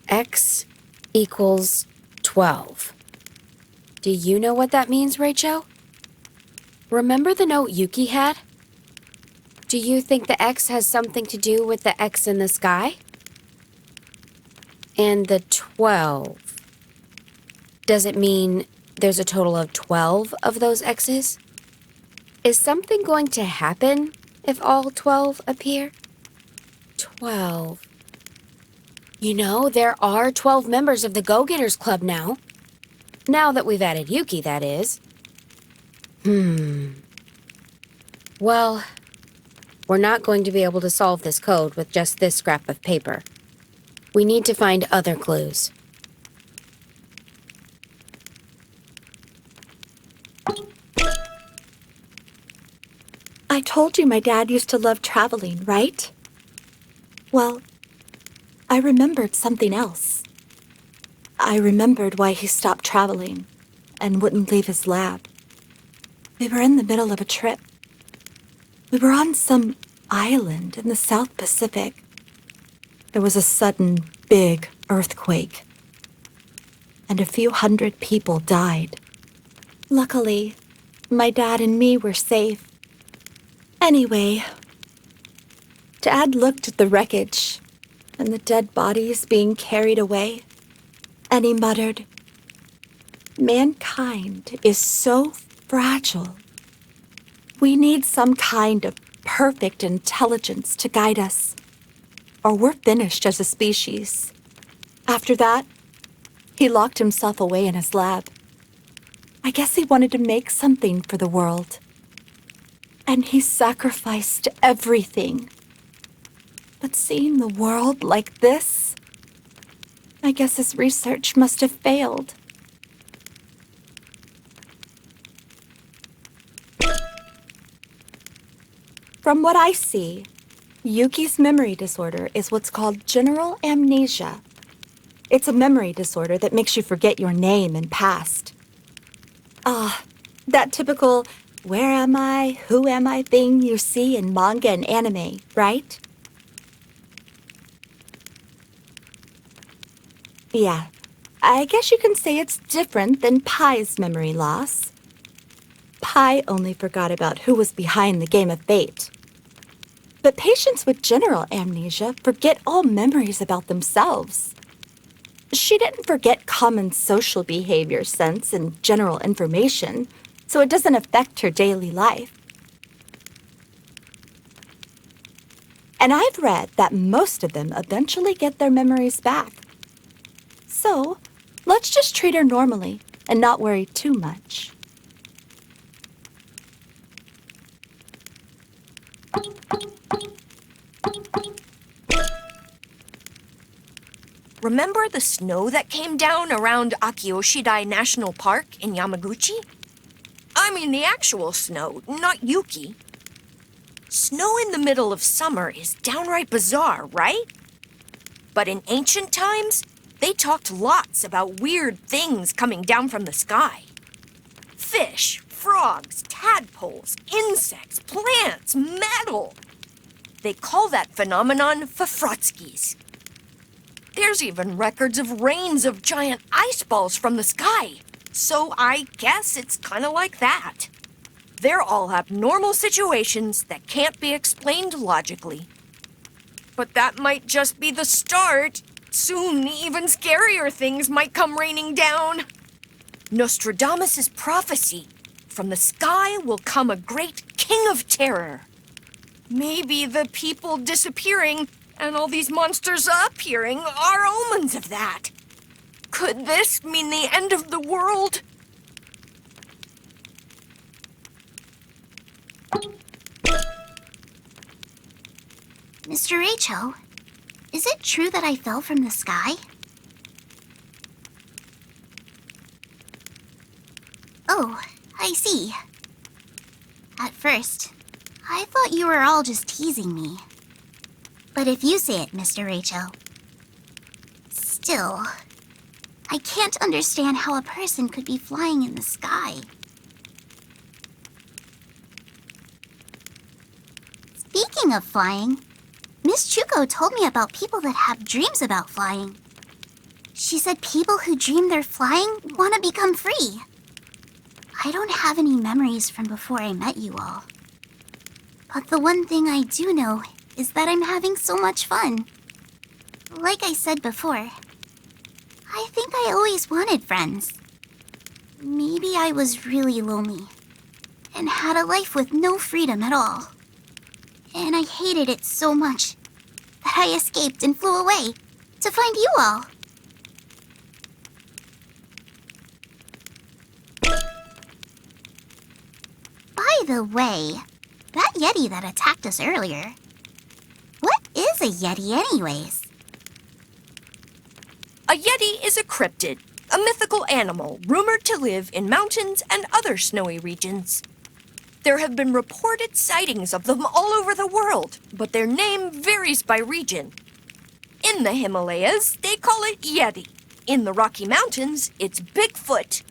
X equals 12. Do you know what that means, Reycho? Remember the note Yuki had? Do you think the X has something to do with the X in the sky? And the 12. Does it mean there's a total of 12 of those X's? Is something going to happen if all 12 appear? 12. You know, there are 12 members of the Go-Getters Club now. Now that we've added Yuki, that is. Well, we're not going to be able to solve this code with just this scrap of paper. We need to find other clues. I told you my dad used to love traveling, right? Well, I remembered something else. I remembered why he stopped traveling and wouldn't leave his lab. We were in the middle of a trip. We were on some island in the South Pacific. There was a sudden, big earthquake, and a few hundred people died. Luckily, my dad and me were safe. Anyway, Dad looked at the wreckage and the dead bodies being carried away, and he muttered, "Mankind is so fragile. We need some kind of perfect intelligence to guide us, or we're finished as a species." After that, he locked himself away in his lab. I guess he wanted to make something for the world. And he sacrificed everything. But seeing the world like this, I guess his research must have failed. From what I see, Yuki's memory disorder is what's called general amnesia. It's a memory disorder that makes you forget your name and past. That typical "where am I, who am I" thing you see in manga and anime, right? Yeah, I guess you can say it's different than Pai's memory loss. Pai only forgot about who was behind the game of fate. But patients with general amnesia forget all memories about themselves. She didn't forget common social behavior sense and general information, so it doesn't affect her daily life. And I've read that most of them eventually get their memories back. So, let's just treat her normally and not worry too much. Remember the snow that came down around Akiyoshidai National Park in Yamaguchi? I mean the actual snow, not Yuki. Snow in the middle of summer is downright bizarre, right? But in ancient times, they talked lots about weird things coming down from the sky. Fish, frogs, tadpoles, insects, plants, metal. They call that phenomenon Fafrotskis. There's even records of rains of giant ice balls from the sky. So I guess it's kind of like that. They're all abnormal situations that can't be explained logically. But that might just be the start. Soon, even scarier things might come raining down. Nostradamus' prophecy. From the sky will come a great king of terror. Maybe the people disappearing and all these monsters appearing are omens of that. Could this mean the end of the world? Mr. Reycho, is it true that I fell from the sky? Oh, I see. At first, I thought you were all just teasing me. But if you say it, Mr. Reycho. Still, I can't understand how a person could be flying in the sky. Speaking of flying, Miss Chuko told me about people that have dreams about flying. She said people who dream they're flying want to become free. I don't have any memories from before I met you all. But the one thing I do know is that I'm having so much fun. Like I said before, I think I always wanted friends. Maybe I was really lonely and had a life with no freedom at all. And I hated it so much that I escaped and flew away to find you all. By the way, that Yeti that attacked us earlier, what is a Yeti anyways? A Yeti is a cryptid, a mythical animal rumored to live in mountains and other snowy regions. There have been reported sightings of them all over the world, but their name varies by region. In the Himalayas, they call it Yeti. In the Rocky Mountains, it's Bigfoot.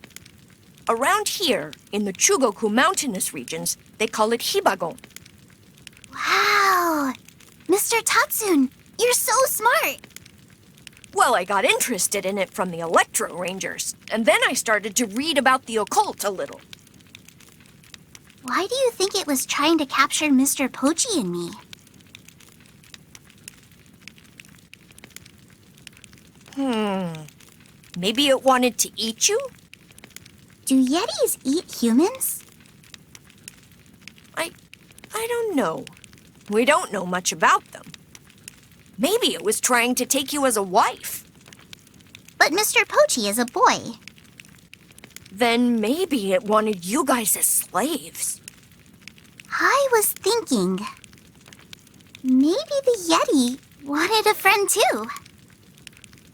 Around here, in the Chugoku mountainous regions, they call it Hibagon. Wow! Mr. Tatsun, you're so smart! Well, I got interested in it from the Electro Rangers, and then I started to read about the occult a little. Why do you think it was trying to capture Mr. Pochi and me? Maybe it wanted to eat you? Do Yetis eat humans? I don't know. We don't know much about them. Maybe it was trying to take you as a wife. But Mr. Pochi is a boy. Then maybe it wanted you guys as slaves. I was thinking, maybe the Yeti wanted a friend too.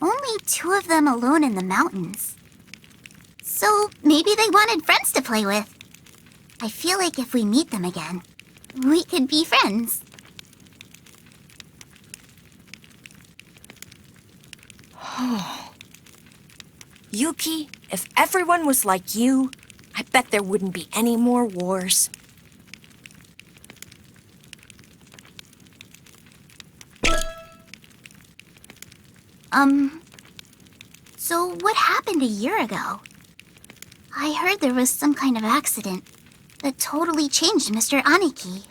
Only 2 of them alone in the mountains. So maybe they wanted friends to play with. I feel like if we meet them again, we could be friends. Yuki, if everyone was like you, I bet there wouldn't be any more wars. So what happened a year ago? I heard there was some kind of accident that totally changed Mr. Aniki.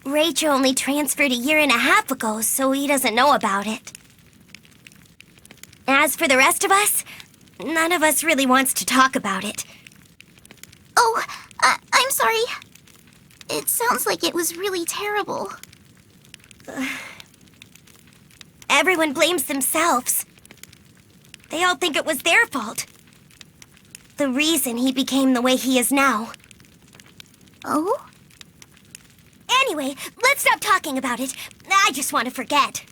Reycho only transferred a year and a half ago, so he doesn't know about it. As for the rest of us, none of us really wants to talk about it. Oh, I'm sorry. It sounds like it was really terrible. Everyone blames themselves. They all think it was their fault. The reason he became the way he is now. Oh? Anyway, let's stop talking about it. I just want to forget.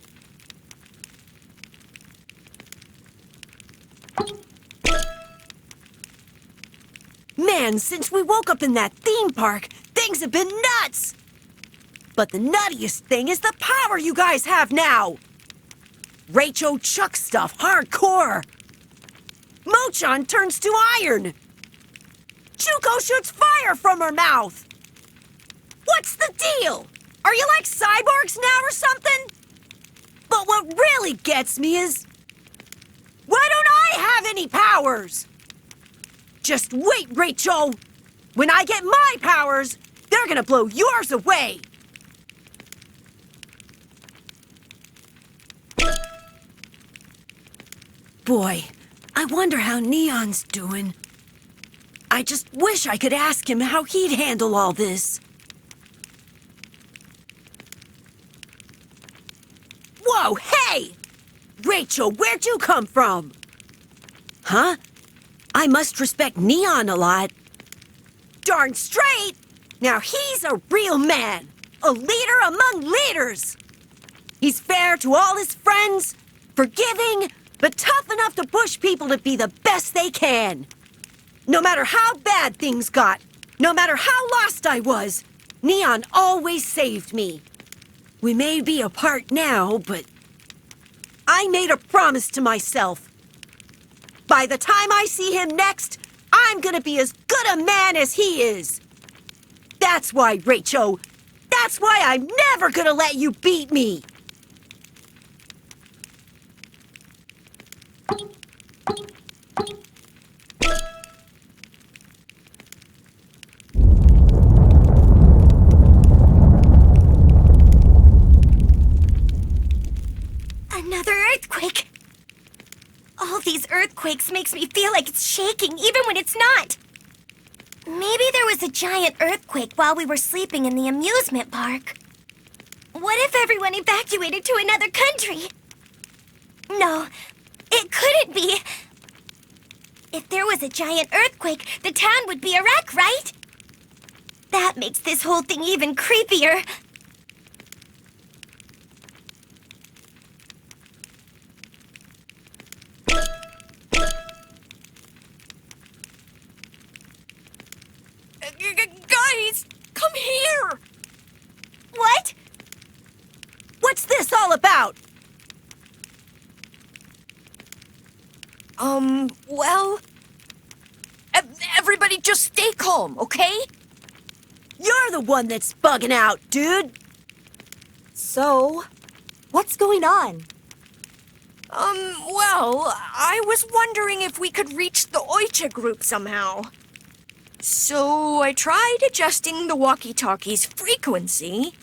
Man, since we woke up in that theme park, things have been nuts! But the nuttiest thing is the power you guys have now! Reycho chucks stuff hardcore! Mochan turns to iron! Chuko shoots fire from her mouth! What's the deal? Are you like cyborgs now or something? But what really gets me is... why don't I have any powers? Just wait, Reycho! When I get my powers, they're gonna blow yours away! Boy, I wonder how Neon's doing. I just wish I could ask him how he'd handle all this. Whoa, hey! Reycho, where'd you come from? Huh? I must respect Neon a lot. Darn straight! Now he's a real man! A leader among leaders! He's fair to all his friends, forgiving, but tough enough to push people to be the best they can. No matter how bad things got, no matter how lost I was, Neon always saved me. We may be apart now, but I made a promise to myself. By the time I see him next, I'm gonna be as good a man as he is. That's why, Reycho, that's why I'm never gonna let you beat me. earthquake. All these earthquakes makes me feel like it's shaking even when it's not. Maybe there was a giant earthquake while we were sleeping in the amusement park. What if everyone evacuated to another country? No, it couldn't be. If there was a giant earthquake, the town would be a wreck, right? That makes this whole thing even creepier. Guys, come here! What? What's this all about? Well... Everybody just stay calm, okay? You're the one that's bugging out, dude. So, what's going on? Well, I was wondering if we could reach the Reycho group somehow. So I tried adjusting the walkie-talkie's frequency,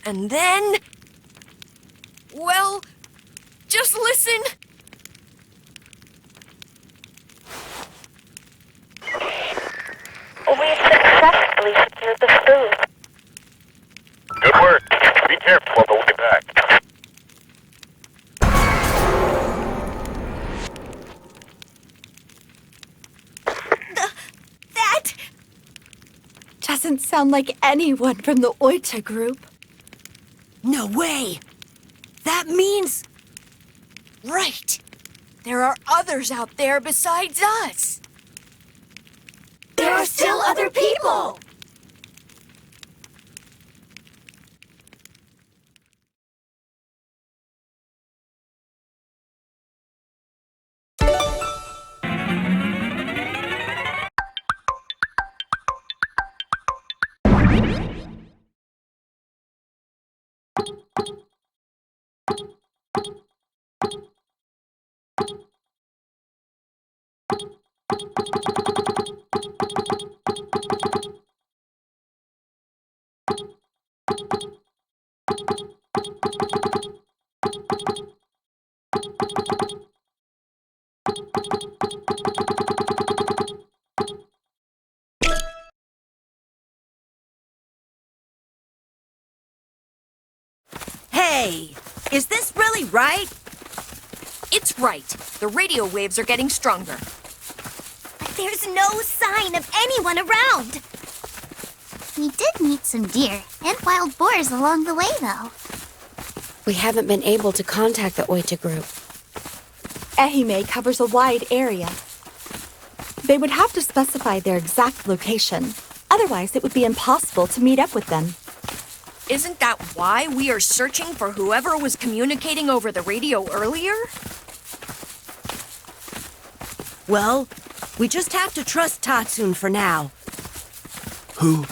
and then... Well, just listen. We successfully secured the food. Good work. Be careful on the way back. That... Doesn't sound like anyone from the Reycho group. No way. That means... Right. There are others out there besides us. There are still other people! Hey, is this really right? It's right. The radio waves are getting stronger. But there's no sign of anyone around. We did meet some deer and wild boars along the way, though. We haven't been able to contact the Reycho group. Ehime covers a wide area. They would have to specify their exact location. Otherwise, it would be impossible to meet up with them. Isn't that why we are searching for whoever was communicating over the radio earlier? Well, we just have to trust Tatsune for now. Who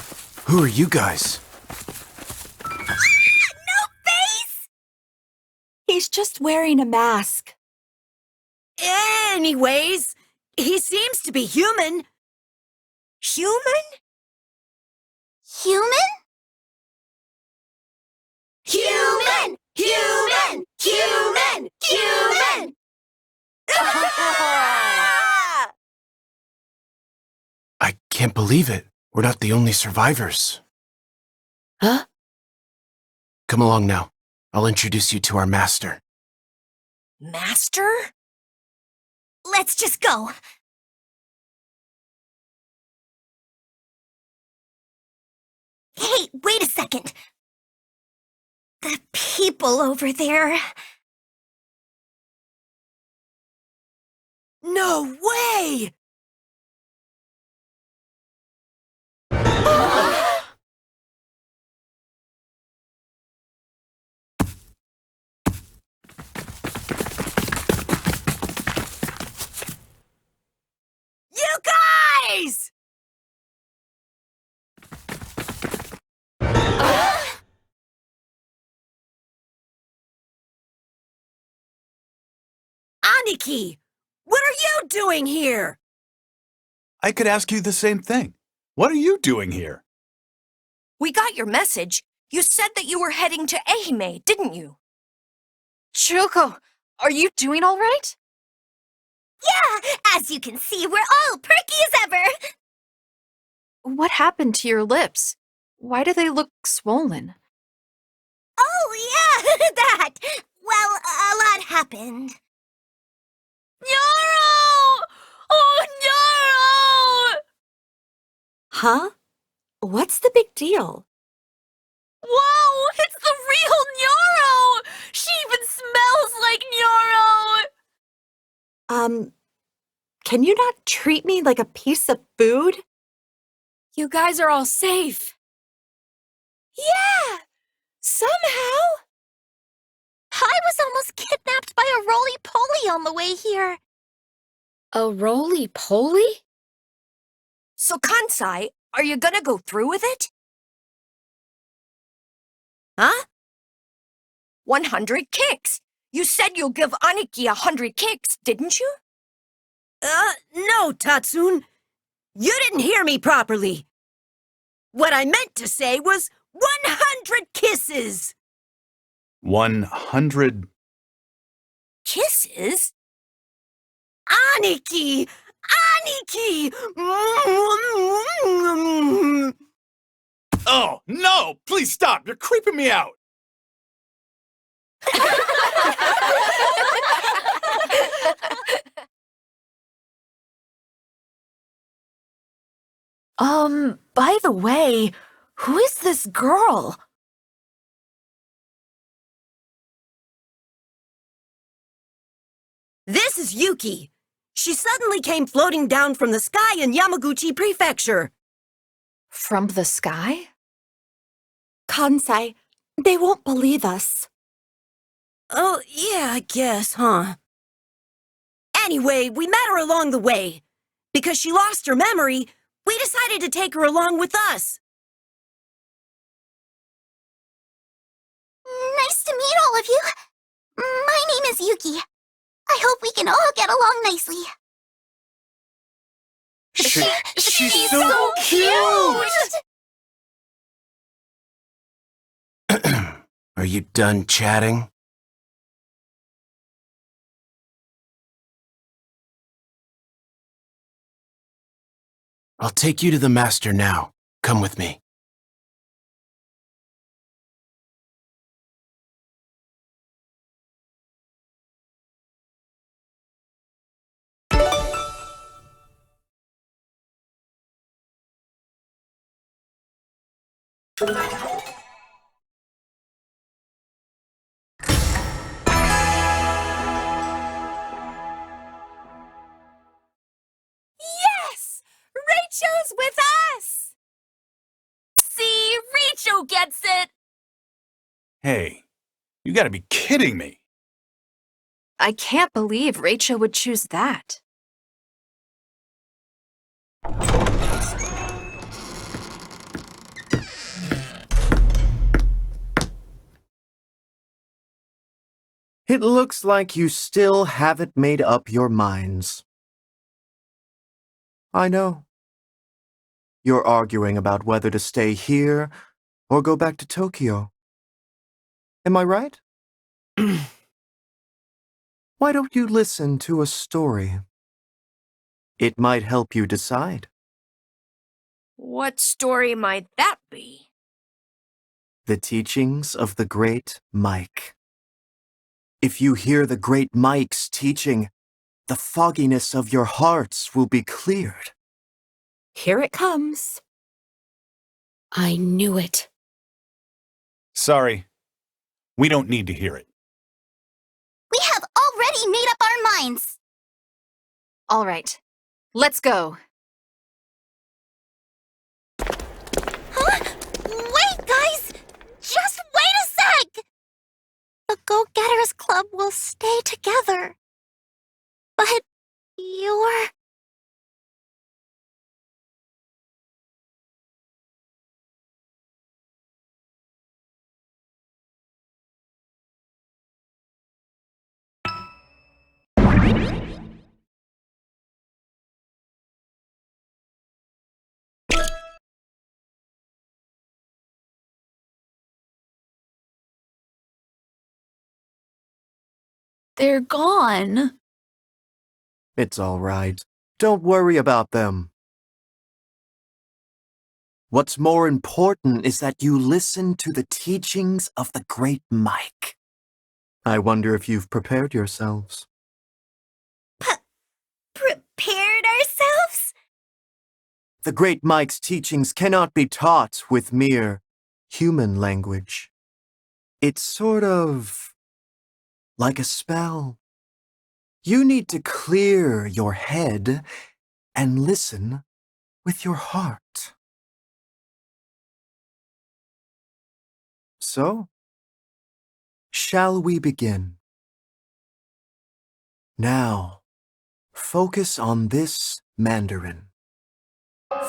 are you guys? No face! He's just wearing a mask. Anyways, he seems to be human. Human? Human? Human! Human! Human! Human! I can't believe it. We're not the only survivors. Huh? Come along now. I'll introduce you to our master. Master? Let's just go. Hey, wait a second. The people over there. No way! You guys! Aniki, what are you doing here? I could ask you the same thing. What are you doing here? We got your message. You said that you were heading to Ehime, didn't you? Shuko, Are you doing all right? Yeah, as you can see, we're all perky as ever. What happened to your lips? Why do they look swollen? Oh, yeah, that. Well, a lot happened. Nyoro! Oh, Nyoro! Huh? What's the big deal? Whoa, it's the real Nyoro! She even smells like Nyoro! Can you not treat me like a piece of food? You guys are all safe. Yeah! Somehow! I was almost kidnapped by a roly-poly on the way here. A roly-poly? So, Kansai, are you gonna go through with it? Huh? 100 kicks! You said you'll give Aniki 100 kicks, didn't you? No, Tatsun. You didn't hear me properly. What I meant to say was 100 kisses! 100. Kisses? Aniki! Aniki! Oh, no! Please stop! You're creeping me out! By the way, who is this girl? This is Yuki. She suddenly came floating down from the sky in Yamaguchi Prefecture. From the sky? Kansai, they won't believe us. Oh, yeah, I guess, huh? Anyway, we met her along the way. Because she lost her memory, we decided to take her along with us. Nice to meet all of you. My name is Yuki. I hope we can all get along nicely. She's so cute! Are you done chatting? I'll take you to the master now. Come with me. Yes! Reycho's with us! See, Reycho gets it! Hey, you gotta be kidding me. I can't believe Reycho would choose that. It looks like you still haven't made up your minds. I know. You're arguing about whether to stay here or go back to Tokyo. Am I right? Why don't you listen to a story? It might help you decide. What story might that be? The teachings of the great Mike. If you hear the great Mike's teaching, the fogginess of your hearts will be cleared. Here it comes. I knew it. Sorry. We don't need to hear it. We have already made up our minds. All right, let's go. Huh? Wait, guys! Just wait a sec! The Go-Getters Club will stay together. But you're... They're gone. It's all right. Don't worry about them. What's more important is that you listen to the teachings of the great Mike. I wonder if you've prepared yourselves. Prepared ourselves? The great Mike's teachings cannot be taught with mere human language. It's sort of like a spell. You need to clear your head and listen with your heart. So, shall we begin? Now, focus on this Mandarin.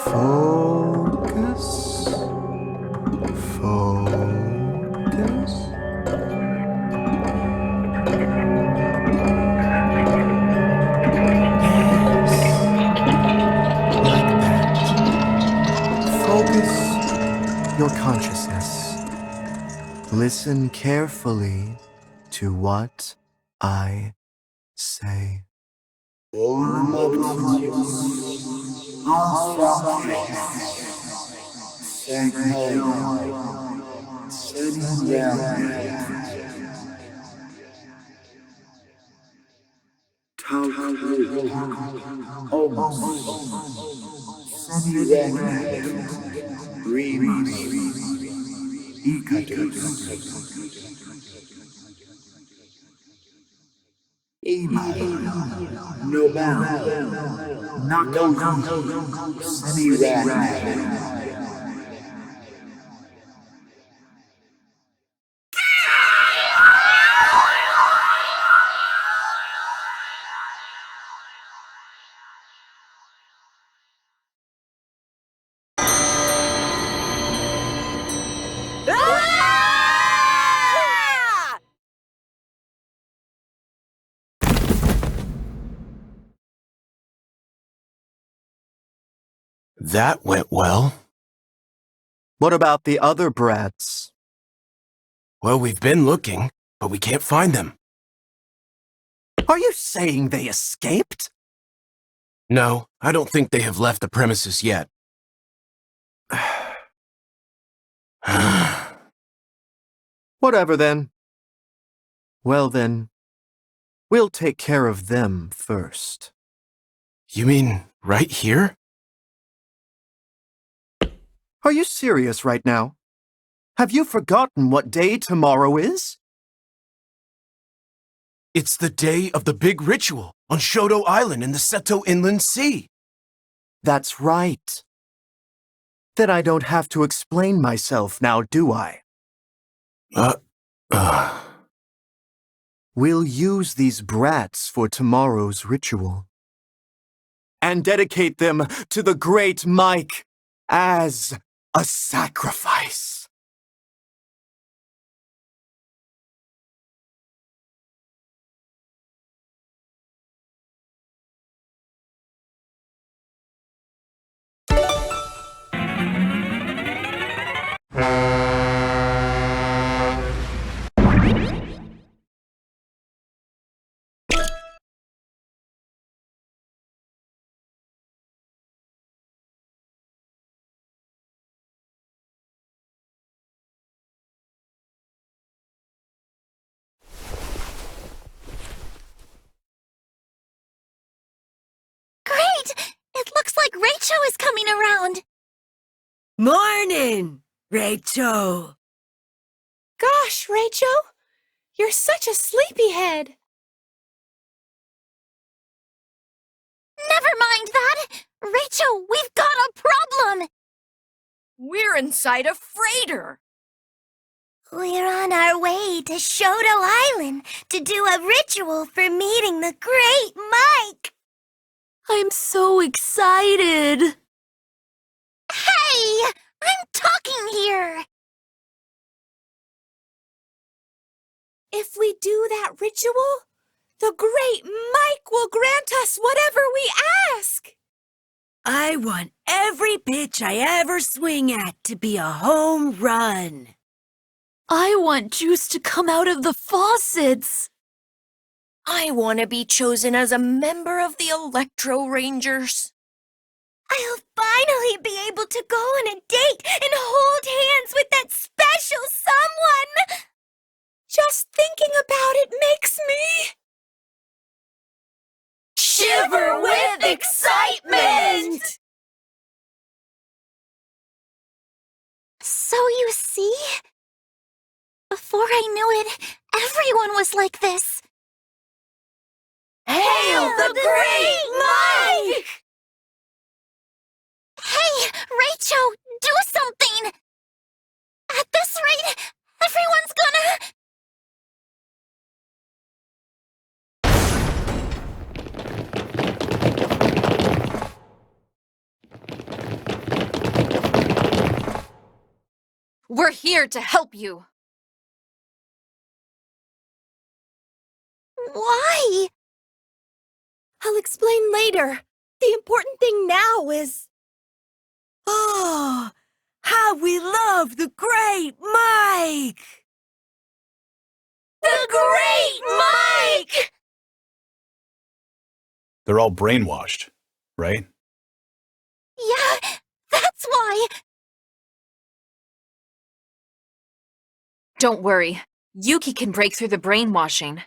Focus. Focus. Yes. Like that. Focus your consciousness. Listen carefully to what I say. That went well. What about the other brats? Well, we've been looking, but we can't find them. Are you saying they escaped? No, I don't think they have left the premises yet. Whatever then. Well then, we'll take care of them first. You mean right here? Are you serious right now? Have you forgotten what day tomorrow is? It's the day of the big ritual on Shodo Island in the Seto Inland Sea. That's right. Then I don't have to explain myself now, do I? We'll use these brats for tomorrow's ritual. And dedicate them to the great Mike as a sacrifice. Great! It looks like Reycho is coming around. Morning, Reycho. Gosh, Reycho, you're such a sleepyhead. Never mind that. Reycho, we've got a problem. We're inside a freighter. We're on our way to Shodo Island to do a ritual for meeting the great Mike. I'm so excited. Hey! I'm talking here! If we do that ritual, the great Mike will grant us whatever we ask. I want every pitch I ever swing at to be a home run. I want juice to come out of the faucets. I want to be chosen as a member of the Electro Rangers. I'll finally be able to go on a date and hold hands with that special someone! Just thinking about it makes me... Shiver with excitement! So you see? Before I knew it, everyone was like this. Hail the Great Mike! Hey, Reycho, do something! At this rate, everyone's gonna... We're here to help you. Why? I'll explain later. The important thing now is... Oh, how we love the Great Mike! The Great Mike! They're all brainwashed, right? Yeah, that's why. Don't worry. Yuki can break through the brainwashing.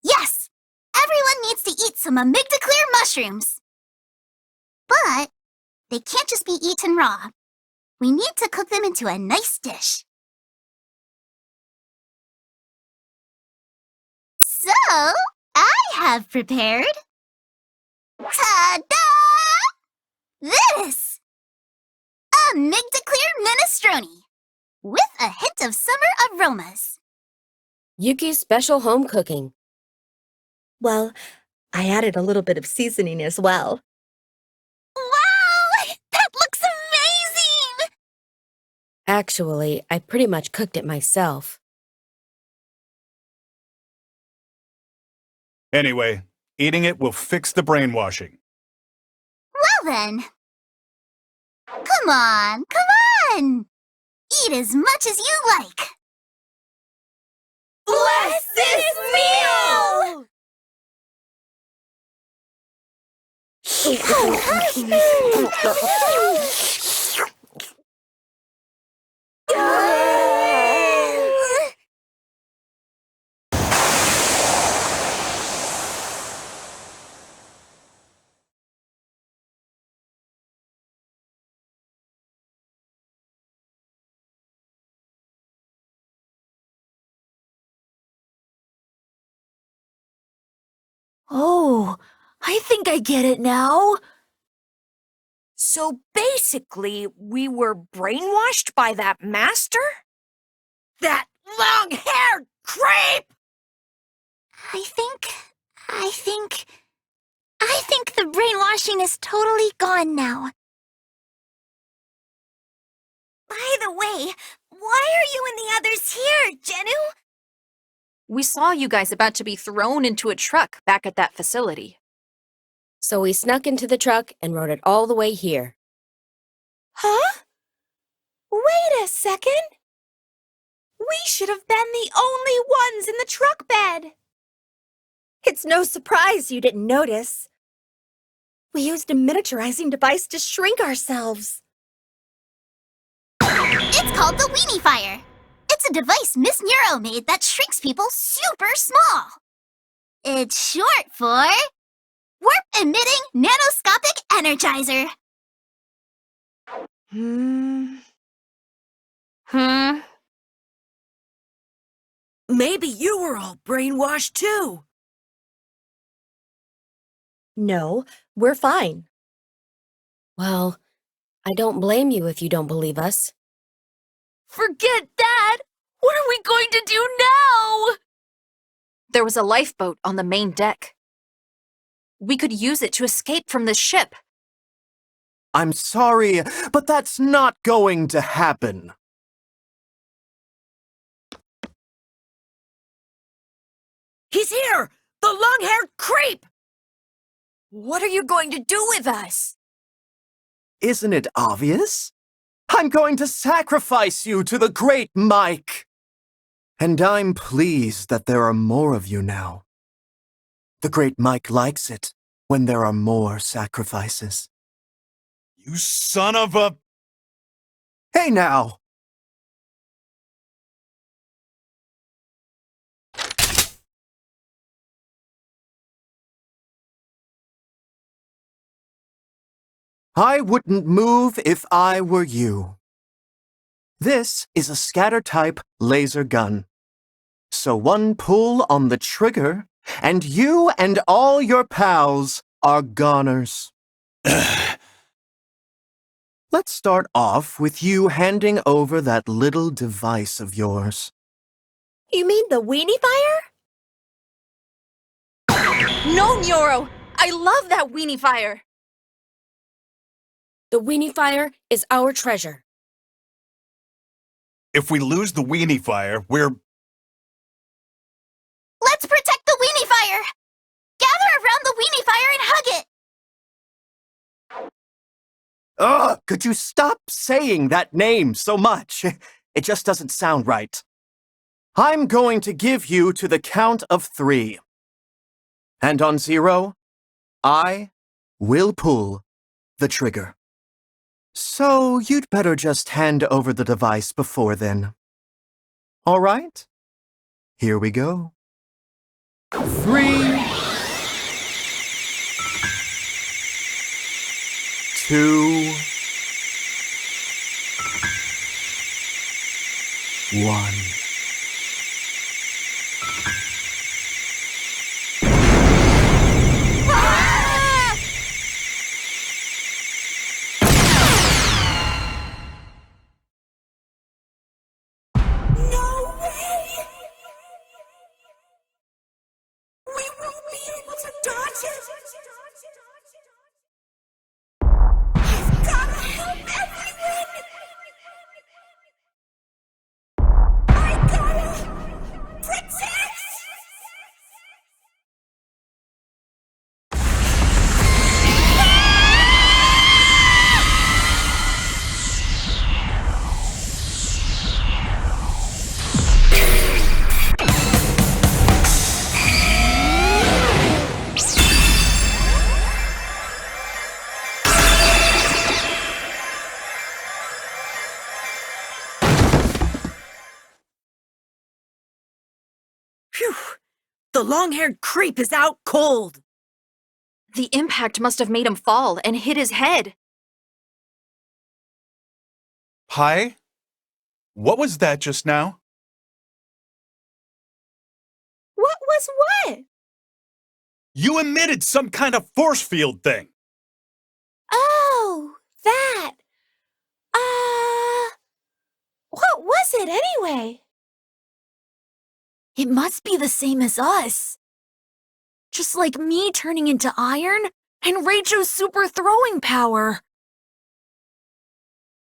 Yes, everyone needs to eat some amygdaclear mushrooms. But they can't just be eaten raw. We need to cook them into a nice dish. So, I have prepared... Ta-da! This! Amygdaclear minestrone, with a hint of summer aromas. Yuki's special home cooking. Well, I added a little bit of seasoning as well. Wow! That looks amazing! Actually, I pretty much cooked it myself. Anyway, eating it will fix the brainwashing. Well then. Come on, come on! Eat as much as you like. Bless this meal! Oh, I think I get it now. So basically, we were brainwashed by that master? That long-haired creep! I think the brainwashing is totally gone now. By the way, why are you and the others here, Jennu? We saw you guys about to be thrown into a truck back at that facility. So we snuck into the truck and rode it all the way here. Huh? Wait a second. We should have been the only ones in the truck bed. It's no surprise you didn't notice. We used a miniaturizing device to shrink ourselves. It's called the Weenifier. It's a device Miss Neuro made that shrinks people super small. It's short for Warp Emitting Nanoscopic Energizer. Maybe you were all brainwashed too. No, we're fine. Well, I don't blame you if you don't believe us. Forget that! What are we going to do now? There was a lifeboat on the main deck. We could use it to escape from this ship. I'm sorry, but that's not going to happen. He's here! The long-haired creep! What are you going to do with us? Isn't it obvious? I'm going to sacrifice you to the Great Mike. And I'm pleased that there are more of you now. The great Mike likes it when there are more sacrifices. You son of a... Hey now! I wouldn't move if I were you. This is a scatter-type laser gun. So one pull on the trigger, and you and all your pals are goners. Let's start off with you handing over that little device of yours. You mean the Weenifier? No, Nyoro! I love that Weenifier! The Weenifier is our treasure. If we lose the Weenifier, we're... Let's protect the Weenifier! Gather around the Weenifier and hug it! Ugh, could you stop saying that name so much? It just doesn't sound right. I'm going to give you to the count of 3. And on 0, I will pull the trigger. So you'd better just hand over the device before then. All right? Here we go. 3, 2, 1. Phew! The long-haired creep is out cold. The impact must have made him fall and hit his head. Hi? What was that just now? What was what? You emitted some kind of force field thing. Oh, that. What was it anyway? It must be the same as us. Just like me turning into iron and Reycho's super throwing power.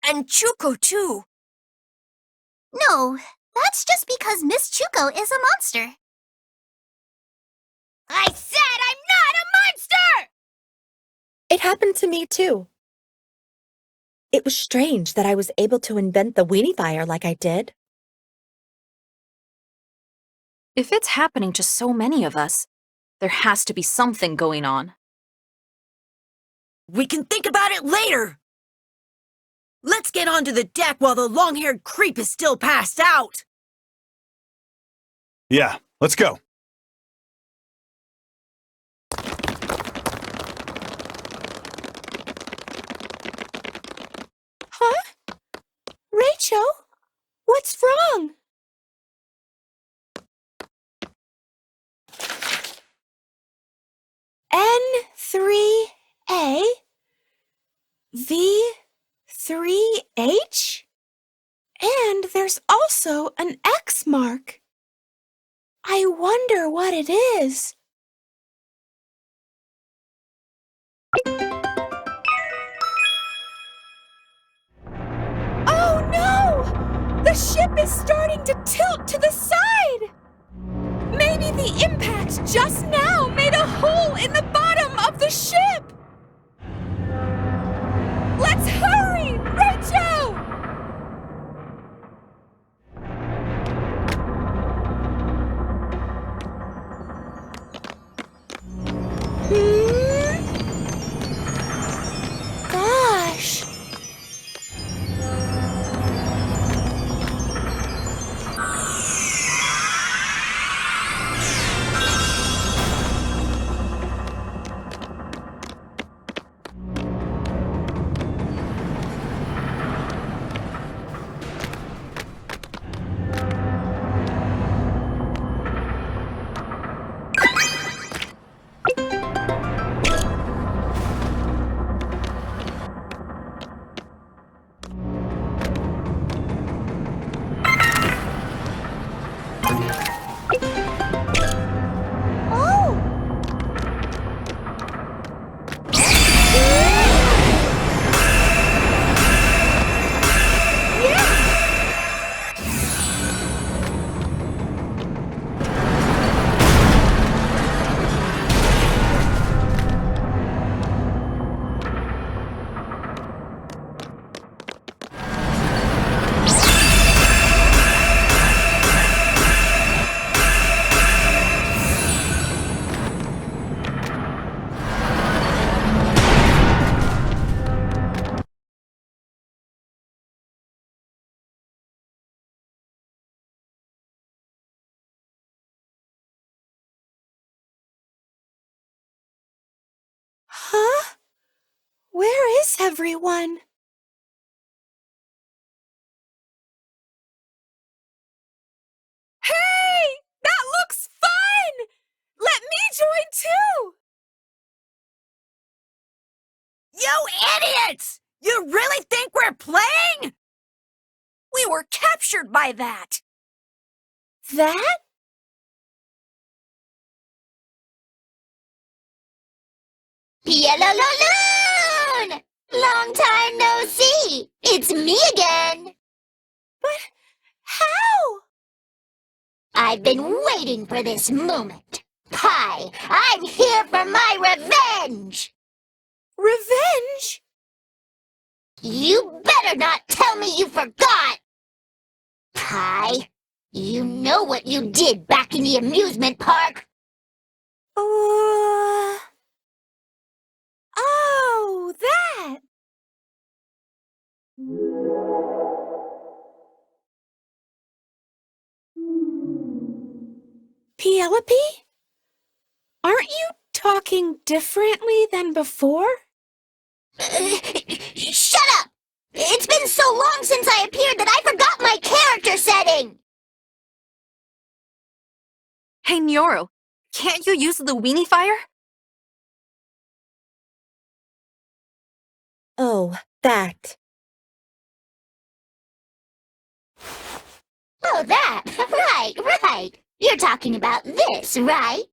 And Chuko, too. No, that's just because Miss Chuko is a monster. I said I'm not a monster! It happened to me too. It was strange that I was able to invent the Weenifier like I did. If it's happening to so many of us, there has to be something going on. We can think about it later. Let's get onto the deck while the long-haired creep is still passed out. Yeah, let's go. Huh? Reycho? What's wrong? N3A V3H? And there's also an X mark. I wonder what it is. Oh no! The ship is starting to tilt to the side! Maybe the impact just now made a hole in the bottom of the ship! Let's hurry! Reycho! Thanks, everyone. Hey! That looks fun! Let me join too! You idiots! You really think we're playing? We were captured by that. That? Yellow! Long time no see! It's me again! But how? I've been waiting for this moment. Hi, I'm here for my revenge! Revenge? You better not tell me you forgot! Hi, you know what you did back in the amusement park? Oh, that! Penelope? Aren't you talking differently than before? Shut up! It's been so long since I appeared that I forgot my character setting! Hey, Nyoro, can't you use the Weenifier? Oh, that. Oh, that! Right! You're talking about this, right?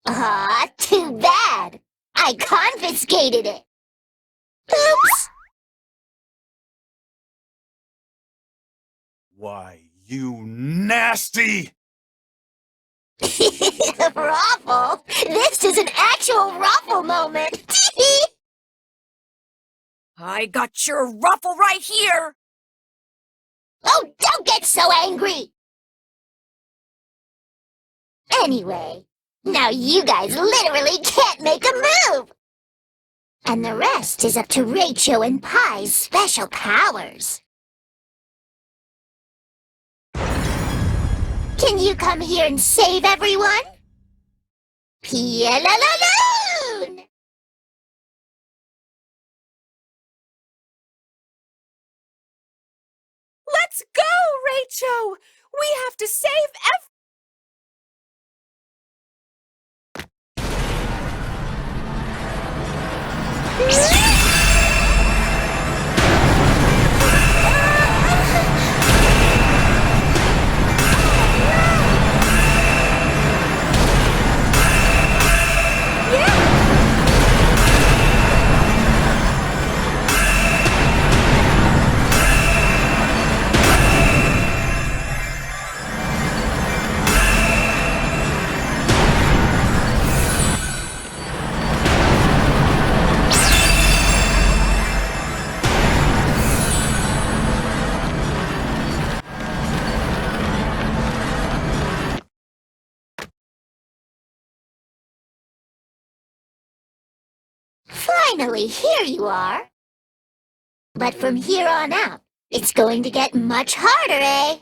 Aw, too bad! I confiscated it! Oops! Why, you nasty! Ruffle? This is an actual ruffle moment! I got your ruffle right here. Oh, don't get so angry! Anyway, now you guys literally can't make a move! And the rest is up to Reycho and Pie's special powers. Can you come here and save everyone? Pialaloon! Let's go, Reycho! We have to save Finally, here you are. But from here on out, it's going to get much harder, eh?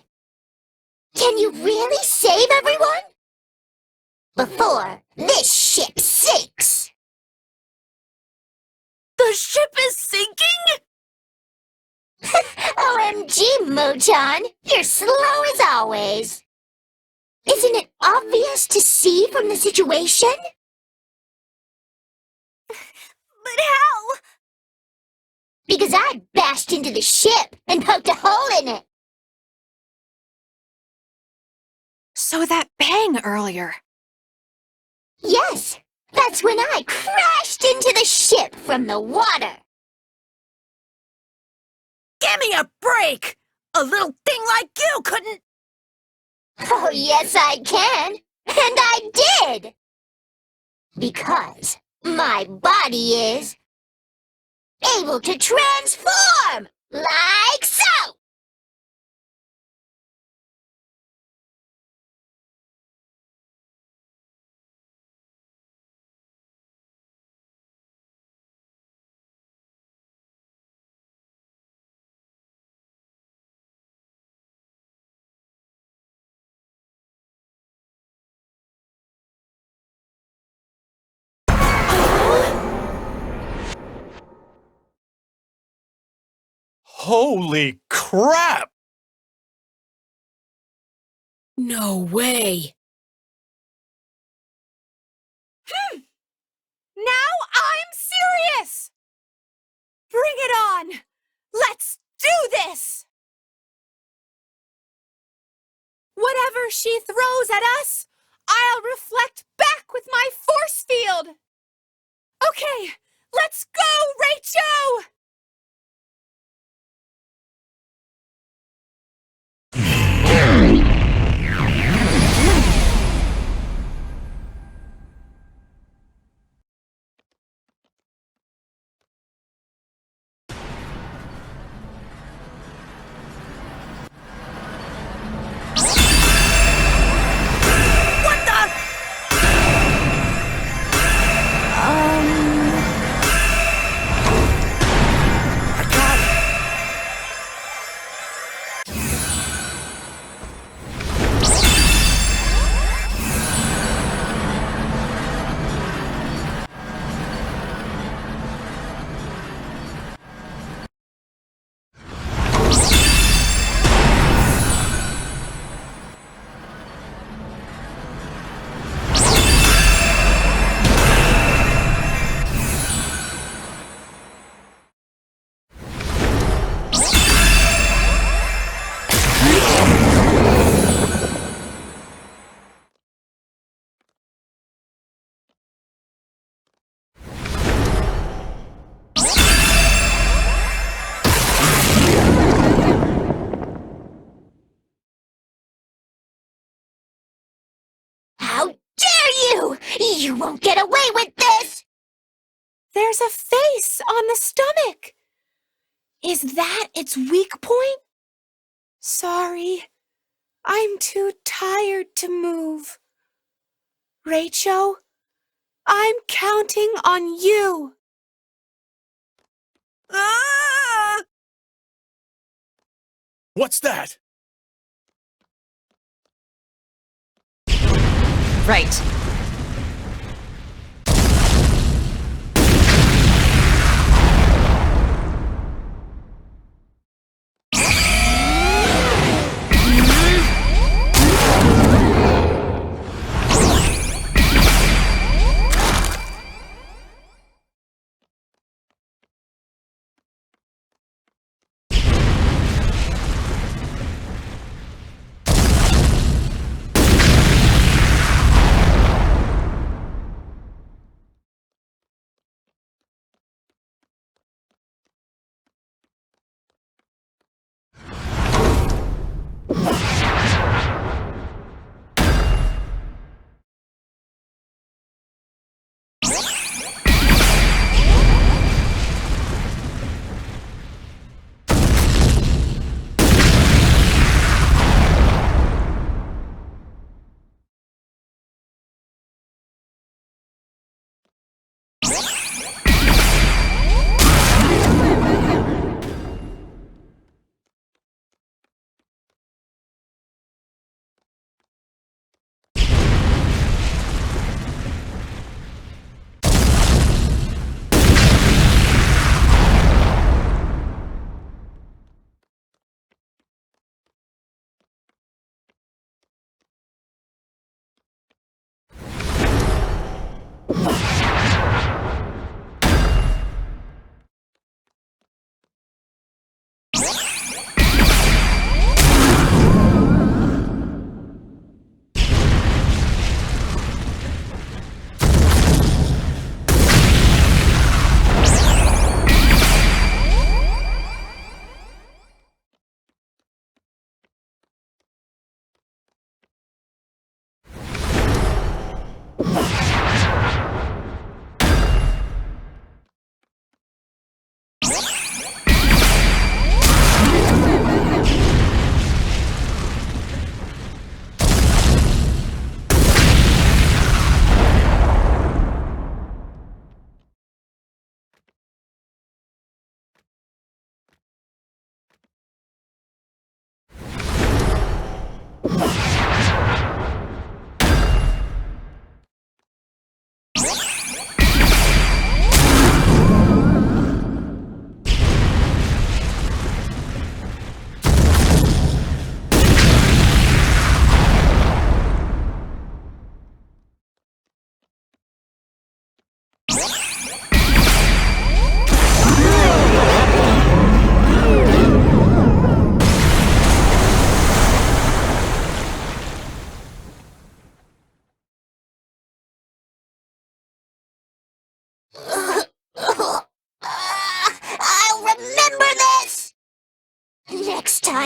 Can you really save everyone? Before this ship sinks. The ship is sinking? OMG, Mochan, you're slow as always. Isn't it obvious to see from the situation? But how? Because I bashed into the ship and poked a hole in it. So that bang earlier. Yes, that's when I crashed into the ship from the water. Give me a break! A little thing like you couldn't... Oh, yes, I can. And I did. Because my body is able to transform like so. Holy crap! No way. Now I'm serious! Bring it on! Let's do this! Whatever she throws at us, I'll reflect back with my force field! Okay, let's go, Reycho! What the? I got it! How dare you! You won't get away with this! There's a face on the stomach. Is that its weak point? Sorry, I'm too tired to move. Reycho, I'm counting on you. Ah! What's that? Right.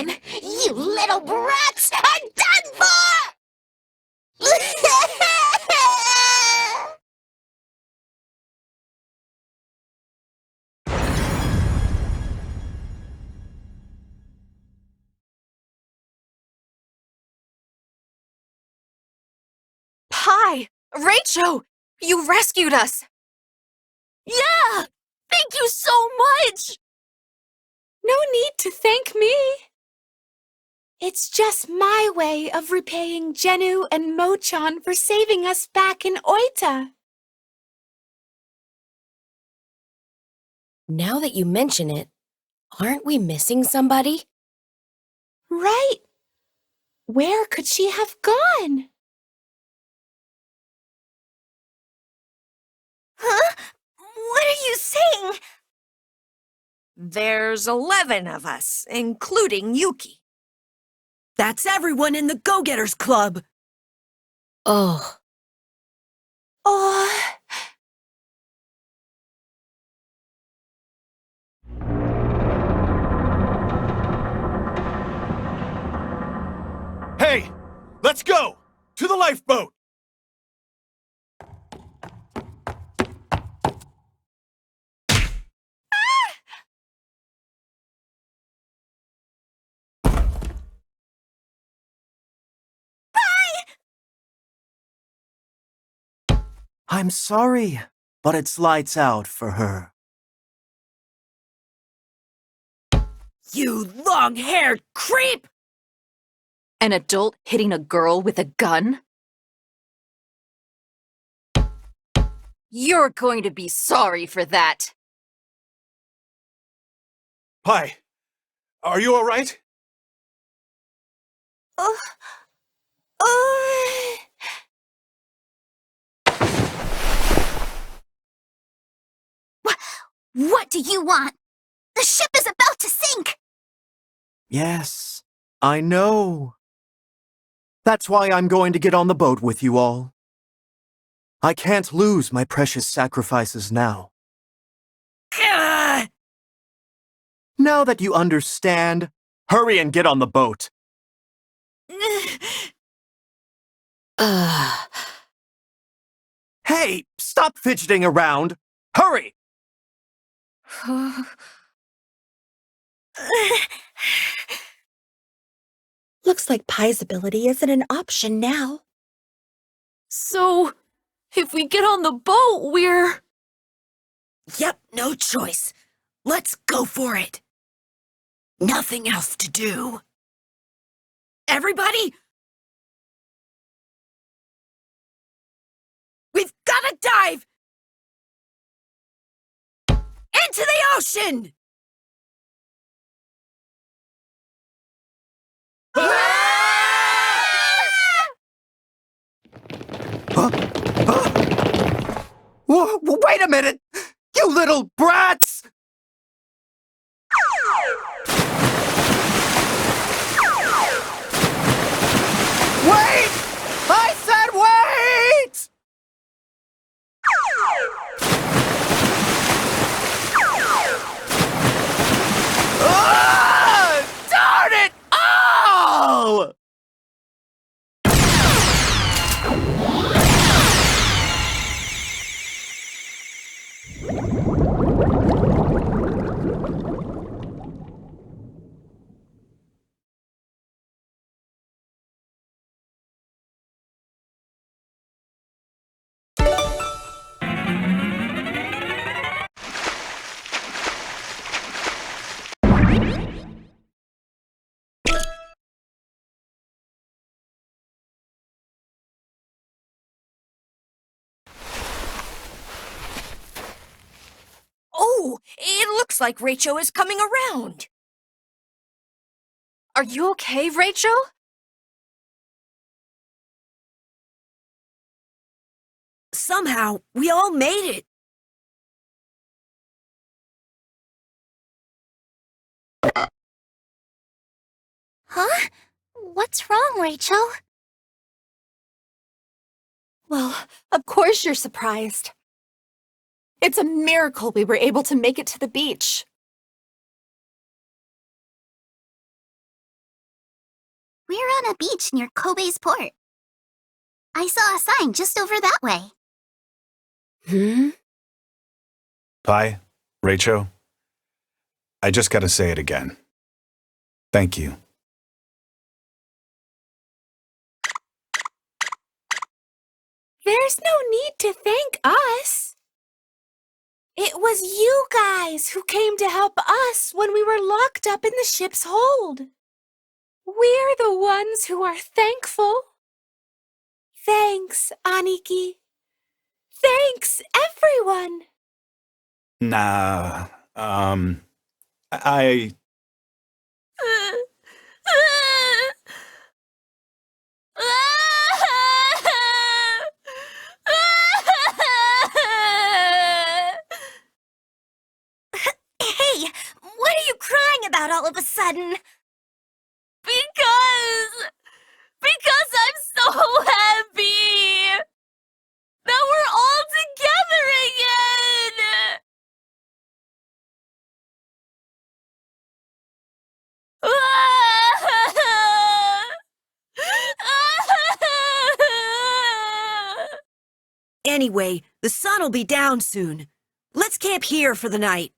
gone. You little brats are done for! Hi! Reycho! You rescued us! Yeah! Thank you so much! No need to thank me. It's just my way of repaying Jennu and Mochan for saving us back in Oita. Now that you mention it, aren't we missing somebody? Right. Where could she have gone? Huh? What are you saying? There's 11 of us, including Yuki. That's everyone in the Go-Getters Club. Oh, Oh, Hey, let's go! To the lifeboat! I'm sorry, but it's lights out for her. You long-haired creep! An adult hitting a girl with a gun? You're going to be sorry for that. Pi, are you all right? What do you want? The ship is about to sink! Yes, I know. That's why I'm going to get on the boat with you all. I can't lose my precious sacrifices now. Ugh! Now that you understand, hurry and get on the boat. ugh. Hey, stop fidgeting around. Hurry! Looks like Pi's ability isn't an option now. so if we get on the boat, we're... Yep, no choice. Let's go for it. Nothing else to do. Everybody? We've got to dive! Into the ocean! Wait a minute! You little brats! Wait! I said wait! Darn it all! Oh, it looks like Reycho is coming around. Are you okay, Reycho? Somehow, we all made it. Huh? What's wrong, Rachel? Well, of course you're surprised. It's a miracle we were able to make it to the beach. We're on a beach near Kobe's port. I saw a sign just over that way. Pi, Reycho, I just gotta say it again. Thank you. There's no need to thank us. It was you guys who came to help us when we were locked up in the ship's hold. We're the ones who are thankful. Thanks, Aniki. Thanks, everyone. Nah, I... Hey, what are you crying about all of a sudden? Because I'm so happy that we're all together again. Anyway, the sun'll be down soon. Let's camp here for the night.